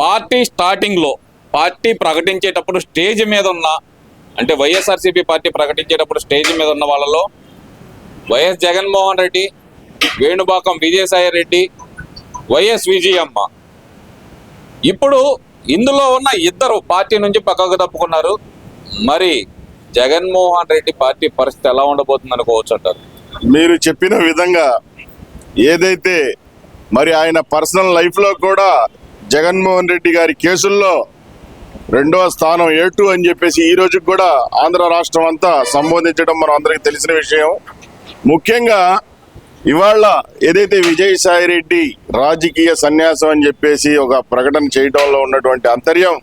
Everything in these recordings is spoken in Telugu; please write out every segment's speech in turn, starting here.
పార్టీ స్టార్టింగ్లో పార్టీ ప్రకటించేటప్పుడు స్టేజ్ మీద ఉన్న అంటే వైఎస్ఆర్సీపీ పార్టీ ప్రకటించేటప్పుడు స్టేజ్ మీద ఉన్న వాళ్ళలో వైఎస్ జగన్మోహన్ రెడ్డి, వేణుబాకం విజయసాయి రెడ్డి, వైఎస్ విజయమ్మ. ఇప్పుడు ఇందులో ఉన్న ఇద్దరు పార్టీ నుంచి పక్కకు తప్పుకున్నారు. మరి జగన్మోహన్ రెడ్డి పార్టీ పరిస్థితి ఎలా ఉండబోతుంది అనుకోవచ్చు అంటారు? మీరు చెప్పిన విధంగా ఏదైతే మరి ఆయన పర్సనల్ లైఫ్లో కూడా జగన్మోహన్ రెడ్డి గారి కేసుల్లో రెండవ స్థానం A2 అని చెప్పేసి ఈ రోజుకి కూడా ఆంధ్ర రాష్ట్రం అంతా సంబోధించడం మనం అందరికీ తెలిసిన విషయం. ముఖ్యంగా ఇవాళ ఏదైతే విజయసాయి రెడ్డి రాజకీయ సన్యాసం అని చెప్పేసి ఒక ప్రకటన చేయడంలో ఉన్నటువంటి అంతర్యం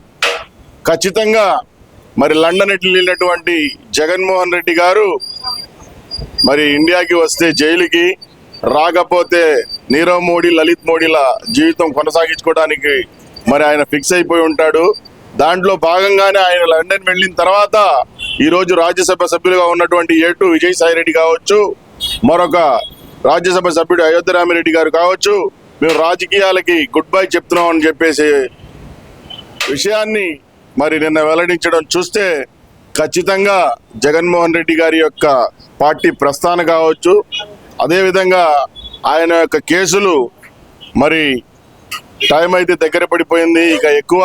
ఖచ్చితంగా మరి లండన్ వెళ్ళినటువంటి జగన్మోహన్ రెడ్డి గారు మరి ఇండియాకి వస్తే జైలుకి, రాకపోతే నీరవ్ మోడీ, లలిత్ మోడీల జీవితం కొనసాగించుకోవడానికి మరి ఆయన ఫిక్స్ అయిపోయి ఉంటాడు. దాంట్లో భాగంగానే ఆయన లండన్ వెళ్ళిన తర్వాత ఈరోజు రాజ్యసభ సభ్యులుగా ఉన్నటువంటి A2 విజయసాయి రెడ్డి కావచ్చు, మరొక రాజ్యసభ సభ్యుడు అయోధ్య రామిరెడ్డి గారు కావచ్చు, మేము రాజకీయాలకి గుడ్ బై చెప్తున్నాం అని చెప్పేసి విషయాన్ని మరి నిన్న వెల్లడించడం చూస్తే ఖచ్చితంగా జగన్మోహన్ రెడ్డి గారి యొక్క పార్టీ ప్రస్థానం కావచ్చు, అదేవిధంగా ఆయన యొక్క కేసులు మరి టైం అయితే దగ్గర పడిపోయింది. ఇక ఎక్కువ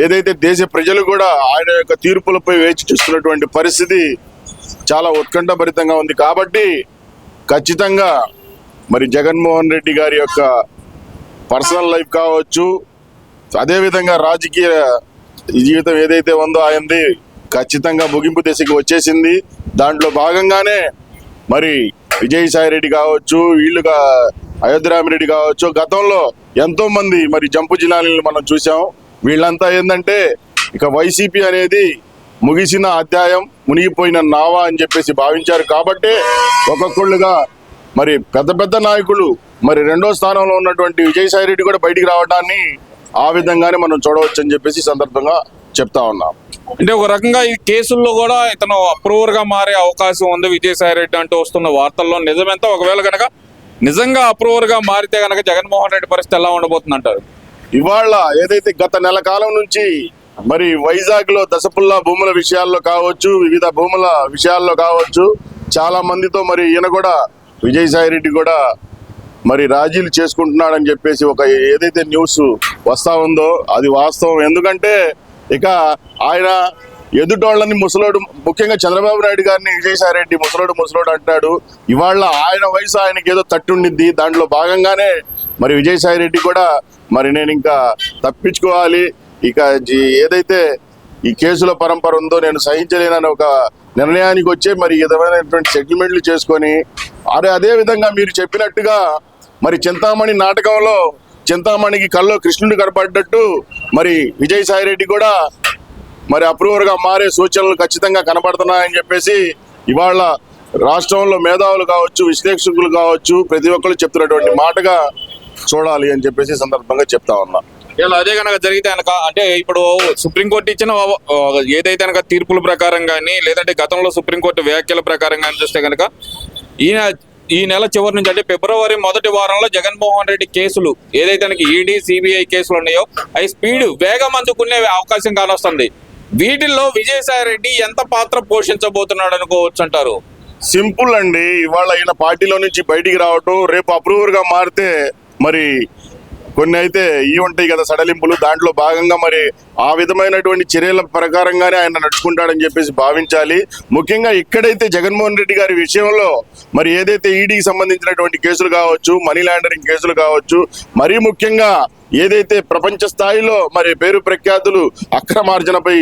ఏదైతే దేశ ప్రజలు కూడా ఆయన యొక్క తీర్పులపై వేచి చూస్తున్నటువంటి పరిస్థితి చాలా ఉత్కంఠభరితంగా ఉంది. కాబట్టి ఖచ్చితంగా మరి జగన్మోహన్ రెడ్డి గారి యొక్క పర్సనల్ లైఫ్ కావచ్చు, అదేవిధంగా రాజకీయ జీవితం ఏదైతే ఉందో ఆయనది ఖచ్చితంగా ముగింపు దశకి వచ్చేసింది. దాంట్లో భాగంగానే మరి విజయసాయి రెడ్డి కావచ్చు, వీళ్ళుగా అయోధ్య రామిరెడ్డి కావచ్చు, గతంలో ఎంతో మంది మరి జంపు జిల్లాలను మనం చూసాం. వీళ్ళంతా ఏంటంటే ఇక వైసీపీ అనేది ముగిసిన అధ్యాయం, మునిగిపోయిన నావా అని చెప్పేసి భావించారు. కాబట్టి ఒక్కొక్కళ్ళుగా మరి పెద్ద పెద్ద నాయకులు మరి రెండో స్థానంలో ఉన్నటువంటి విజయసాయి రెడ్డి కూడా బయటికి రావడాన్ని ఆ విధంగానే మనం చూడవచ్చు అని చెప్పేసి సందర్భంగా చెప్తా ఉన్నాం. అంటే ఒక రకంగా ఈ కేసుల్లో కూడా ఇతను అప్రూవర్ గా మారే అవకాశం ఉంది విజయసాయి రెడ్డి అంటూ వస్తున్న వార్తల్లో నిజమెంత? ఒకవేళ కనుక నిజంగా అప్రూవర్ గా మారితే కనుక జగన్మోహన్ రెడ్డి పరిస్థితి ఎలా ఉండబోతుంది అంటారు? ఇవాళ ఏదైతే గత నెల కాలం నుంచి మరి వైజాగ్ లో దశపుల్లా భూముల విషయాల్లో కావచ్చు, వివిధ భూముల విషయాల్లో కావచ్చు, చాలా మందితో మరి ఈయన కూడా విజయసాయి రెడ్డి కూడా మరి రాజీలు చేసుకుంటున్నాడని చెప్పేసి ఒక ఏదైతే న్యూస్ వస్తా ఉందో అది వాస్తవం. ఎందుకంటే ఇక ఆయన ఎదుటోళ్ళని ముసలోడు, ముఖ్యంగా చంద్రబాబు నాయుడు గారిని విజయసాయి రెడ్డి ముసలోడు అంటాడు. ఇవాళ ఆయన వయసు ఆయనకి ఏదో తట్టుండిద్ది. దాంట్లో భాగంగానే మరి విజయసాయి రెడ్డి కూడా మరి నేను ఇంకా తప్పించుకోవాలి, ఇక ఏదైతే ఈ కేసుల పరంపర ఉందో నేను సహించలేనని ఒక నిర్ణయానికి వచ్చే మరి విధమైనటువంటి సెటిల్మెంట్లు చేసుకొని అదే విధంగా మీరు చెప్పినట్టుగా మరి చింతామణి నాటకంలో చింతామణికి కల్లో కృష్ణుడు కనపడ్డట్టు మరి విజయసాయి రెడ్డి కూడా మరి అప్రూవర్గా మారే సూచనలు ఖచ్చితంగా కనపడుతున్నాయని చెప్పేసి ఇవాళ రాష్ట్రంలో మేధావులు కావచ్చు, విశ్లేషకులు కావచ్చు, ప్రతి ఒక్కరు చెప్తున్నటువంటి మాటగా చూడాలి అని చెప్పేసి సందర్భంగా చెప్తా ఉన్నా. ఇలా అదే కనుక జరిగితే కనుక అంటే ఇప్పుడు సుప్రీంకోర్టు ఇచ్చిన ఏదైతే కనుక తీర్పుల ప్రకారం కానీ లేదంటే గతంలో సుప్రీంకోర్టు వ్యాఖ్యల ప్రకారం కానీ చూస్తే కనుక ఈ నెల చివరి నుంచి అంటే ఫిబ్రవరి మొదటి వారంలో జగన్మోహన్ రెడ్డి కేసులు ఏదైతే ఈడీ, సిబిఐ కేసులు ఉన్నాయో అవి స్పీడ్ వేగం అందుకునే అవకాశం కానొస్తుంది. వీటిల్లో విజయసాయి రెడ్డి ఎంత పాత్ర పోషించబోతున్నాడు అనుకోవచ్చు అంటారు? సింపుల్ అండి. ఇవాళ ఈయన పార్టీలో నుంచి బయటికి రావటం, రేపు అప్రూవర్గా మారితే మరి కొన్ని అయితే ఇవి ఉంటాయి కదా సడలింపులు, దాంట్లో భాగంగా మరి ఆ విధమైనటువంటి చర్యల ప్రకారంగానే ఆయన నడుచుకుంటాడని చెప్పేసి భావించాలి. ముఖ్యంగా ఇక్కడైతే జగన్మోహన్ రెడ్డి గారి విషయంలో మరి ఏదైతే ఈడీకి సంబంధించినటువంటి కేసులు కావచ్చు, మనీ లాండరింగ్ కేసులు కావచ్చు, మరీ ముఖ్యంగా ఏదైతే ప్రపంచ స్థాయిలో మరి పేరు ప్రఖ్యాతులు అక్రమార్జనపై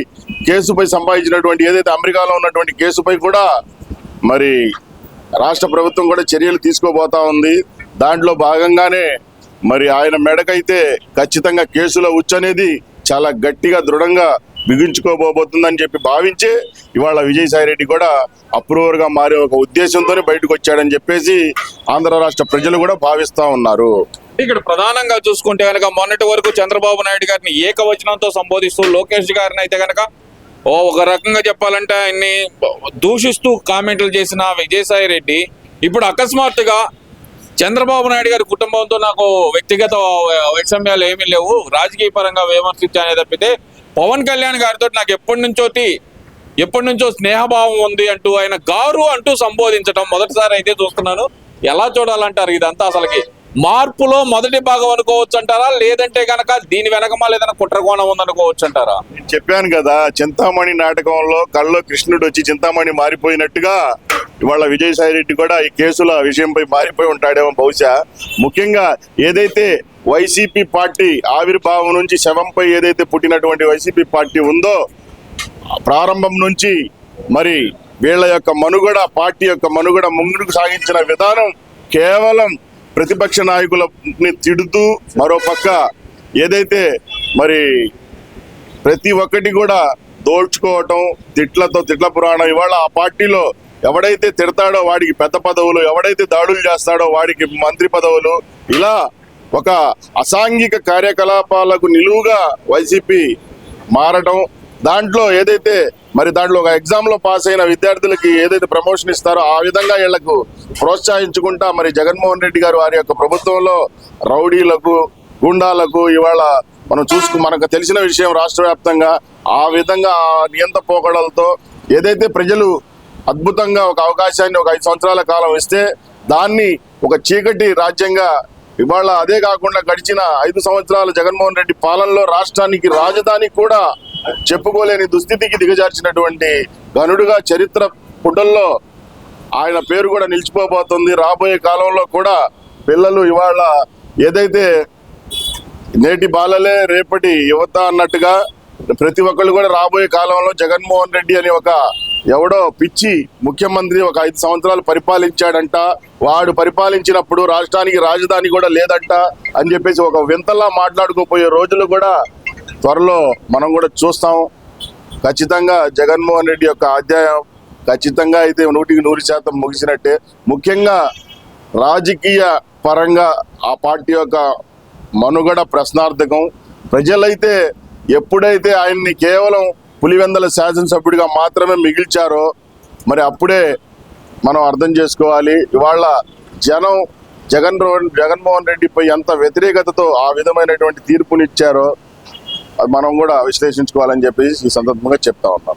కేసుపై సంపాదించినటువంటి ఏదైతే అమెరికాలో ఉన్నటువంటి కేసుపై కూడా మరి రాష్ట్ర ప్రభుత్వం కూడా చర్యలు తీసుకోబోతా ఉంది. దాంట్లో భాగంగానే మరి ఆయన మెడకైతే ఖచ్చితంగా కేసులో ఉచ్చనేది చాలా గట్టిగా దృఢంగా బిగించుకోబోతుందని చెప్పి భావించే ఇవాళ విజయసాయి రెడ్డి కూడా అప్రూవర్గా మారే ఒక ఉద్దేశంతోనే బయటకు వచ్చాడని చెప్పేసి ఆంధ్ర రాష్ట్ర ప్రజలు కూడా భావిస్తా ఉన్నారు. ఇక్కడ ప్రధానంగా చూసుకుంటే కనుక మొన్నటి వరకు చంద్రబాబు నాయుడు గారిని ఏకవచనంతో సంబోధిస్తూ లోకేష్ గారిని అయితే కనుక ఒక రకంగా చెప్పాలంటే ఆయన్ని దూషిస్తూ కామెంట్లు చేసిన విజయసాయి రెడ్డి ఇప్పుడు అకస్మాత్తుగా చంద్రబాబు నాయుడు గారి కుటుంబంతో నాకు వ్యక్తిగత వైషమ్యాలు ఏమీ లేవు, రాజకీయ పరంగా విమర్శించానే తప్పితే పవన్ కళ్యాణ్ గారితో నాకు ఎప్పటి నుంచో స్నేహభావం ఉంది అంటూ ఆయన గారు అంటూ సంబోధించడం మొదటిసారి అయితే చూస్తున్నాను. ఎలా చూడాలంటారు ఇదంతా? అసలుకి మార్పులో మొదటి భాగం అనుకోవచ్చు అంటారా, లేదంటే కనుక దీని వెనకమాల ఏదైనా కుట్రకోణం ఉందనుకోవచ్చు అంటారా? నేను చెప్పాను కదా, చింతామణి నాటకంలో కళ్ళలో కృష్ణుడు వచ్చి చింతామణి మారిపోయినట్టుగా ఇవాళ విజయసాయి రెడ్డి కూడా ఈ కేసుల విషయంపై మారిపోయి ఉంటాడేమో బహుశా. ముఖ్యంగా ఏదైతే వైసీపీ పార్టీ ఆవిర్భావం నుంచి శవంపై ఏదైతే పుట్టినటువంటి వైసీపీ పార్టీ ఉందో, ప్రారంభం నుంచి మరి వీళ్ళ యొక్క మనుగడ, పార్టీ యొక్క మనుగడ ముందుకు సాగించిన విధానం కేవలం ప్రతిపక్ష నాయకులని తిడుతూ, మరోపక్క ఏదైతే మరి ప్రతి ఒక్కటి కూడా దోచుకోవటం, తిట్ల పురాణం. ఇవాళ ఆ పార్టీలో ఎవడైతే తిడతాడో వాడికి పెద్ద పదవులు, ఎవడైతే దాడులు చేస్తాడో వాడికి మంత్రి పదవులు, ఇలా ఒక అసాంఘిక కార్యకలాపాలకు నిలువుగా వైసీపీ మారటం. దాంట్లో ఏదైతే మరి దాంట్లో ఒక ఎగ్జామ్లో పాస్ అయిన విద్యార్థులకి ఏదైతే ప్రమోషన్ ఇస్తారో ఆ విధంగా వీళ్లకు ప్రోత్సహించుకుంటా మరి జగన్మోహన్ రెడ్డి గారు వారి యొక్క ప్రభుత్వంలో రౌడీలకు, గుండాలకు ఇవాళ మనకు తెలిసిన విషయం రాష్ట్ర వ్యాప్తంగా ఆ విధంగా నియంత పోకడలతో ఏదైతే ప్రజలు అద్భుతంగా ఒక అవకాశాన్ని ఒక 5 సంవత్సరాల కాలం ఇస్తే దాన్ని ఒక చీకటి రాజ్యంగా ఇవాళ, అదే కాకుండా గడిచిన 5 సంవత్సరాల జగన్మోహన్ రెడ్డి పాలనలో రాష్ట్రానికి రాజధాని కూడా చెప్పుకోలేని దుస్థితికి దిగజార్చినటువంటి ఘనుడుగా చరిత్ర పుటల్లో ఆయన పేరు కూడా నిలిచిపోబోతుంది. రాబోయే కాలంలో కూడా పిల్లలు ఇవాళ ఏదైతే నేటి బాలలే రేపటి యువత అన్నట్టుగా ప్రతి ఒక్కళ్ళు కూడా రాబోయే కాలంలో జగన్మోహన్ రెడ్డి అని ఒక ఎవడో పిచ్చి ముఖ్యమంత్రి ఒక 5 సంవత్సరాలు పరిపాలించాడంట, వాడు పరిపాలించినప్పుడు రాష్ట్రానికి రాజధాని కూడా లేదంట అని చెప్పేసి ఒక వింతలా మాట్లాడుకోపోయే రోజులు కూడా త్వరలో మనం కూడా చూస్తాం. ఖచ్చితంగా జగన్మోహన్ రెడ్డి యొక్క అధ్యాయం ఖచ్చితంగా అయితే 100% ముగిసినట్టే. ముఖ్యంగా రాజకీయ పరంగా ఆ పార్టీ యొక్క మనుగడ ప్రశ్నార్థకం. ప్రజలైతే ఎప్పుడైతే ఆయన్ని కేవలం పులివెందల శాసనసభ్యుడిగా మాత్రమే మిగిల్చారో మరి అప్పుడే మనం అర్థం చేసుకోవాలి. ఇవాళ జనం జగన్మోహన్ రెడ్డిపై ఎంత వ్యతిరేకతతో ఆ విధమైనటువంటి తీర్పునిచ్చారో అది మనం కూడా విశ్లేషించుకోవాలని చెప్పేసి ఈ సందర్భంగా చెప్తా ఉన్నాం.